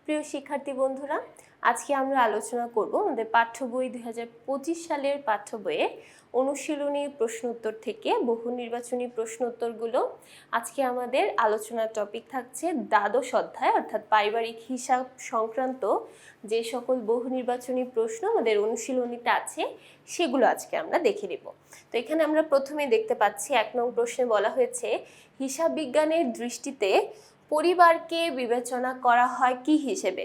প্রিয় শিক্ষার্থী বন্ধুরা, আজকে আমরা আলোচনা করব আমাদের পাঠ্য বই 2025 সালের পাঠ্য বইয়ে অনুশীলনী প্রশ্ন উত্তর থেকে বহু নির্বাচনী প্রশ্ন উত্তরগুলো। আজকে আমাদের আলোচনার টপিক থাকছে দ্বাদশ অধ্যায় অর্থাৎ পারিবারিক হিসাব সংক্রান্ত যে সকল বহু নির্বাচনী প্রশ্ন আমাদের অনুশীলনীতে আছে সেগুলো আজকে আমরা দেখে নেব। তো এখানে আমরা প্রথমে দেখতে পাচ্ছি 1 নং প্রশ্নে বলা হয়েছে হিসাব বিজ্ঞানের দৃষ্টিতে পরিবারকে বিবেচনা করা হয় কি হিসেবে?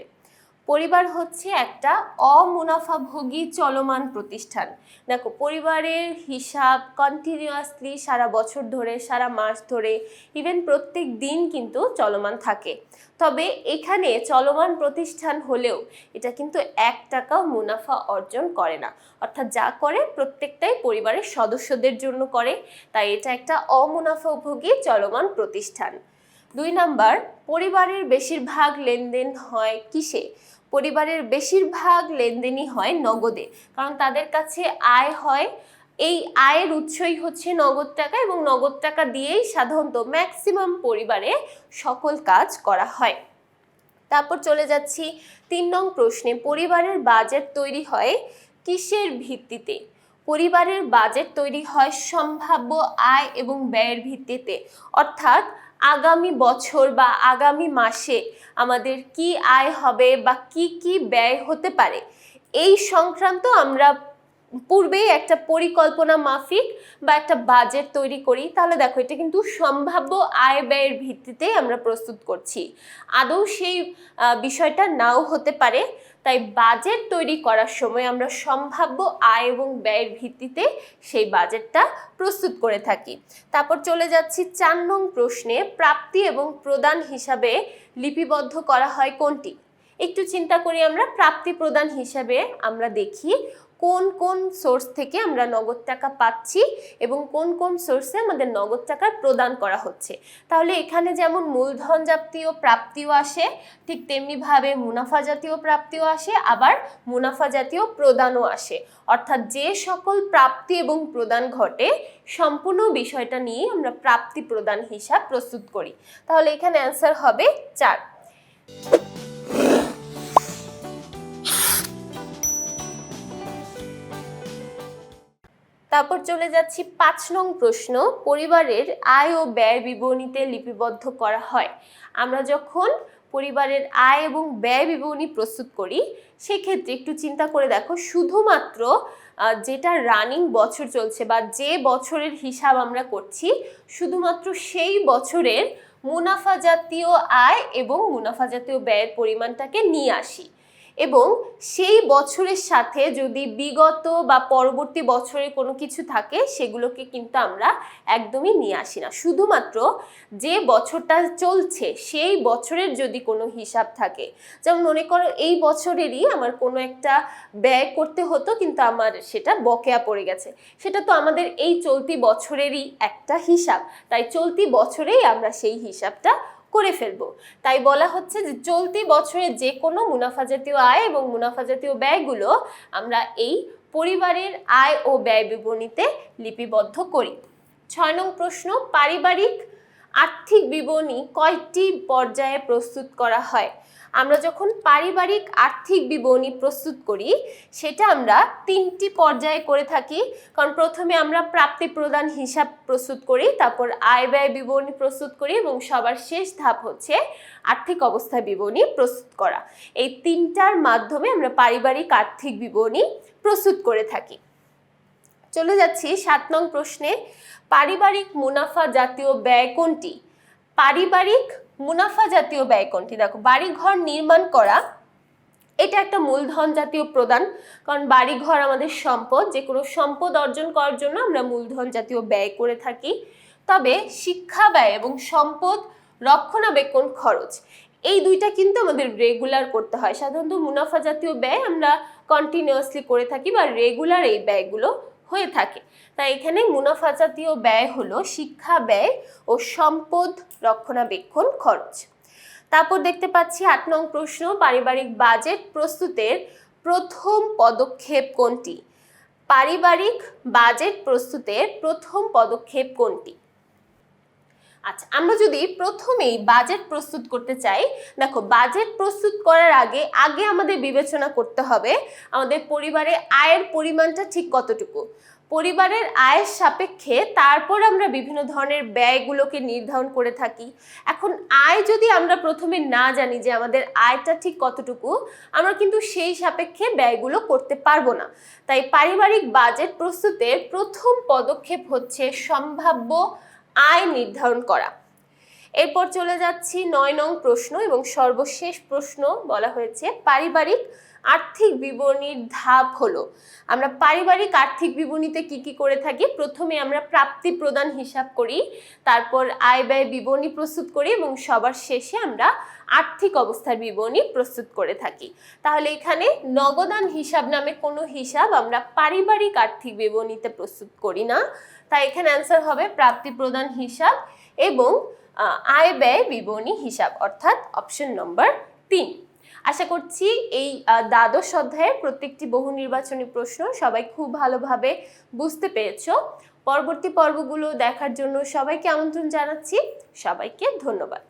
পরিবার হচ্ছে একটা অমুনাফাভোগী চলমান প্রতিষ্ঠান। দেখো, পরিবারের হিসাব কন্টিনিউয়াসলি সারা বছর ধরে, সারা মাস ধরে, ইভেন প্রত্যেক দিন কিন্তু চলমান থাকে। তবে এখানে চলমান প্রতিষ্ঠান হলেও এটা কিন্তু 1 টাকাও মুনাফা অর্জন করে না, অর্থাৎ যা করে প্রত্যেকটাই পরিবারের সদস্যদের জন্য করে, তাই এটা একটা অমুনাফাভোগী চলমান প্রতিষ্ঠান। 2 নাম্বার, পরিবারের বেশিরভাগ লেনদেন হয় কিসে? পরিবারের বেশিরভাগ লেনদেনই হয় নগদে, কারণ তাদের কাছে আয় হয়। এই আয়ের উৎসই হচ্ছে নগদ টাকা এবং নগদ টাকা দিয়েই সাধারণত ম্যাক্সিমাম পরিবারে সকল কাজ করা হয়। তারপর চলে যাচ্ছি 3 নং প্রশ্নে, পরিবারের বাজেট তৈরি হয় কিসের ভিত্তিতে? পরিবারের বাজেট তৈরি হয় সম্ভাব্য আয় এবং ব্যয়ের ভিত্তিতে, অর্থাৎ আগামী বছর বা আগামী মাসে আমাদের কি আয় হবে বা কি ব্যয় হতে পারে এই সংক্রান্ত আমরা পূর্বেই একটা পরিকল্পনা মাফিক বা একটা বাজেট তৈরি করি। তাহলে দেখো, এটা কিন্তু সম্ভাব্য আয় ব্যয়ের ভিত্তিতেই আমরা প্রস্তুত করছি, আদৌ সেই বিষয়টা নাও হতে পারে। তাই বাজেট তৈরি করার সময় আমরা সম্ভাব্য আয় এবং ব্যয়ের ভিত্তিতে সেই বাজেটটা প্রস্তুত করে থাকি। তারপর চলে যাচ্ছি 4 নং প্রশ্নে, প্রাপ্তি এবং প্রদান হিসাবে লিপিবদ্ধ করা হয় কোনটি? একটু চিন্তা করি আমরা। প্রাপ্তি প্রদান হিসাবে আমরা দেখি কোন কোন সোর্স থেকে আমরা নগদ টাকা পাচ্ছি এবং কোন কোন সোর্সে আমাদের নগদ টাকা প্রদান করা হচ্ছে। তাহলে এখানে যেমন মূলধন জাতীয় প্রাপ্তিও আসে, ঠিক তেমনিভাবে মুনাফা জাতীয় প্রাপ্তিও আসে, আবার মুনাফা জাতীয় প্রদানও আসে। অর্থাৎ যে সকল প্রাপ্তি এবং প্রদান ঘটে সম্পূর্ণ বিষয়টা নিয়ে আমরা প্রাপ্তি প্রদান হিসাব প্রস্তুত করি। তাহলে এখানে অ্যান্সার হবে 4। তারপর চলে যাচ্ছি 5 নং প্রশ্ন, পরিবারের আয় ও ব্যয় বিবরণীতে লিপিবদ্ধ করা হয়। আমরা যখন পরিবারের আয় এবং ব্যয় বিবরণী প্রস্তুত করি সেক্ষেত্রে একটু চিন্তা করে দেখো, শুধুমাত্র যেটা রানিং বছর চলছে বা যে বছরের হিসাব আমরা করছি শুধুমাত্র সেই বছরের মুনাফা জাতীয় আয় এবং মুনাফা জাতীয় ব্যয়ের পরিমাণটাকে নিয়ে আসি, এবং সেই বছরের সাথে যদি বিগত বা পরবর্তী বছরে কোনো কিছু থাকে সেগুলোকে কিন্তু আমরা একদমই নিয়ে আসি না। শুধুমাত্র যে বছরটা চলছে সেই বছরের যদি কোনো হিসাব থাকে, যেমন মনে করো এই বছরেরই আমার কোনো একটা ব্যয় করতে হতো কিন্তু আমার সেটা বকেয়া পড়ে গেছে, সেটা তো আমাদের এই চলতি বছরেরই একটা হিসাব, তাই চলতি বছরেই আমরা সেই হিসাবটা করে ফেলবো। তাই বলা হচ্ছে যে চলতি বছরে যে কোনো মুনাফা জাতীয় আয় এবং মুনাফা জাতীয় ব্যয়গুলো আমরা এই পরিবারের আয় ও ব্যয় বিবরণীতে লিপিবদ্ধ করি। 6 নং প্রশ্ন, পারিবারিক আর্থিক বিবরণী কয়টি পর্যায়ে প্রস্তুত করা হয়? আমরা যখন পারিবারিক আর্থিক বিবরণী প্রস্তুত করি সেটা আমরা 3টি পর্যায়ে করে থাকি, কারণ প্রথমে আমরা প্রাপ্তি প্রদান হিসাব প্রস্তুত করি, তারপর আয় ব্যয় বিবরণী প্রস্তুত করি এবং সবার শেষ ধাপ হচ্ছে আর্থিক অবস্থা বিবরণী প্রস্তুত করা। এই 3টার মাধ্যমে আমরা পারিবারিক আর্থিক বিবরণী প্রস্তুত করে থাকি। চলে যাচ্ছি 7 নং প্রশ্নে, পারিবারিক মুনাফা জাতীয় ব্যয় কোনটি? পারিবারিক মুনাফা জাতীয় ব্যয় কোনটি? দেখো, বাড়িঘর নির্মাণ করা এটা একটা মূলধন জাতীয় প্রদান, কারণ বাড়িঘর আমাদের সম্পদ, যে কোনো সম্পদ অর্জন করার জন্য আমরা মূলধন জাতীয় ব্যয় করে থাকি। তবে শিক্ষা ব্যয় এবং সম্পদ রক্ষণাবেক্ষণ খরচ এই 2টা কিন্তু আমাদের রেগুলার করতে হয়। সাধারণত মুনাফা জাতীয় ব্যয় আমরা কন্টিনিউয়াসলি করে থাকি বা রেগুলার এই ব্যয়গুলো হয়ে থাকে, তাই এখানে মুনাফা জাতীয় ব্যয় হলো শিক্ষা ব্যয় ও সম্পদ রক্ষণাবেক্ষণ খরচ। তারপর দেখতে পাচ্ছি 8 নং প্রশ্ন, পারিবারিক বাজেট প্রস্তুতের প্রথম পদক্ষেপ কোনটি? পারিবারিক বাজেট প্রস্তুতের প্রথম পদক্ষেপ কোনটি? আচ্ছা, আমরা যদি প্রথমেই বাজেট প্রস্তুত করতে চাই, দেখো বাজেট প্রস্তুত করার আগে আগে আমাদের বিবেচনা করতে হবে আমাদের পরিবারে আয়ের পরিমাণটা ঠিক কতটুকু। পরিবারের আয়ের সাপেক্ষে তারপর আমরা বিভিন্ন ধরনের ব্যয়গুলোকে নির্ধারণ করে থাকি। এখন আয় যদি আমরা প্রথমে না জানি যে আমাদের আয়টা ঠিক কতটুকু, আমরা কিন্তু সেই সাপেক্ষে ব্যয়গুলো করতে পারবো না। তাই পারিবারিক বাজেট প্রস্তুতের প্রথম পদক্ষেপ হচ্ছে সম্ভাব্য আয় নির্ধারণ করা। এরপর চলে যাচ্ছি 9 নং প্রশ্ন এবং সর্বশেষ প্রশ্ন বলা হয়েছে পারিবারিক আর্থিক বিবরণীর ধাপ হলো। আমরা পারিবারিক আর্থিক বিবরণীতে কি করে থাকি, প্রথমে আমরা প্রাপ্তি প্রদান হিসাব করি, তারপর আয় ব্যয় বিবরণী প্রস্তুত করি এবং সবার শেষে আমরা আর্থিক অবস্থার বিবরণী প্রস্তুত করে থাকি। তাহলে এখানে নগদান হিসাব নামে কোনো হিসাব আমরা পারিবারিক আর্থিক বিবরণীতে প্রস্তুত করি না। তাই এখানে অ্যান্সার হবে প্রাপ্তি প্রদান হিসাব এবং আয় ব্যয় বিবরণী হিসাব, অর্থাৎ অপশন নম্বর 3। আশা করছি এই দ্বাদশ অধ্যায়ের প্রত্যেকটি বহু নির্বাচনী প্রশ্ন সবাই খুব ভালোভাবে বুঝতে পেরেছো। পরবর্তী পর্বগুলো দেখার জন্য সবাইকে আমন্ত্রণ জানাচ্ছি। সবাইকে ধন্যবাদ।